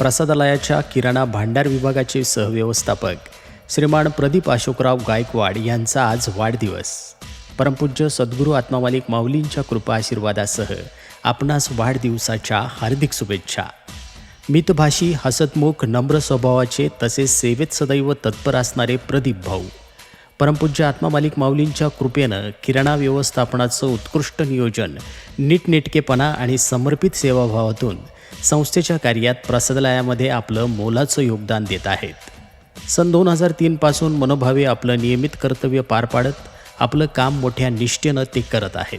प्रसादालयाच्या किराणा भांडार विभागाचे सहव्यवस्थापक श्रीमान प्रदीप अशोकराव गायकवाड यांचा आज वाढदिवस. परमपूज्य सद्गुरू आत्मामालिक माऊलींच्या कृपा आशीर्वादासह आपणास वाढदिवसाच्या हार्दिक शुभेच्छा. मितभाषी, हसतमुख, नम्र स्वभावाचे तसेच सेवेत सदैव तत्पर असणारे प्रदीप भाऊ. परमपूज्य आत्मामालिक माऊलींच्या कृपेनं किराणा व्यवस्थापनाचं उत्कृष्ट नियोजन, नीटनेटकेपणा आणि समर्पित सेवाभावातून संस्थेच्या कार्यात प्रसादालयामध्ये आपलं मोलाचं योगदान देत आहेत. सन 2003 पासून मनोभावे आपलं नियमित कर्तव्य पार पाडत आपलं काम मोठ्या निष्ठेनं ते करत आहेत.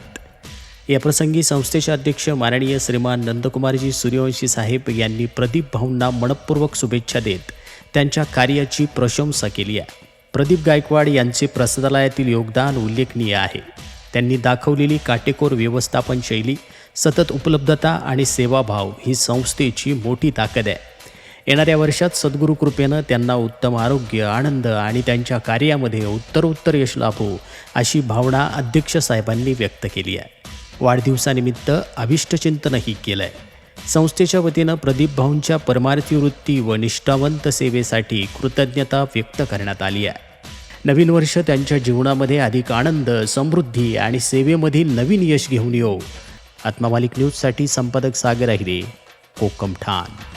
याप्रसंगी संस्थेचे अध्यक्ष माननीय श्रीमान नंदकुमारजी सूर्यवंशी साहेब यांनी प्रदीप भाऊंना मनपूर्वक शुभेच्छा देत त्यांच्या कार्याची प्रशंसा केली आहे. प्रदीप गायकवाड यांचे प्रसादालयातील योगदान उल्लेखनीय आहे. त्यांनी दाखवलेली काटेकोर व्यवस्थापन शैली, सतत उपलब्धता आणि सेवाभाव ही संस्थेची मोठी ताकद आहे. येणाऱ्या वर्षात सद्गुरू कृपेनं त्यांना उत्तम आरोग्य, आनंद आणि त्यांच्या कार्यामध्ये उत्तरोत्तर यश लाभो अशी भावना अध्यक्ष साहेबांनी व्यक्त केली आहे. वाढदिवसानिमित्त अभिष्टचिंतनही केलं आहे. संस्थेच्या वतीनं प्रदीप भाऊंच्या परमार्थी वृत्ती व निष्ठावंत सेवेसाठी कृतज्ञता व्यक्त करण्यात आली आहे. नवीन वर्ष त्यांच्या जीवनामध्ये अधिक आनंद, समृद्धी आणि सेवेमधील नवीन यश घेऊन येऊ. आत्मामालिक न्यूजसाठी संपादक सागर अहिरे, कोकम ठाण.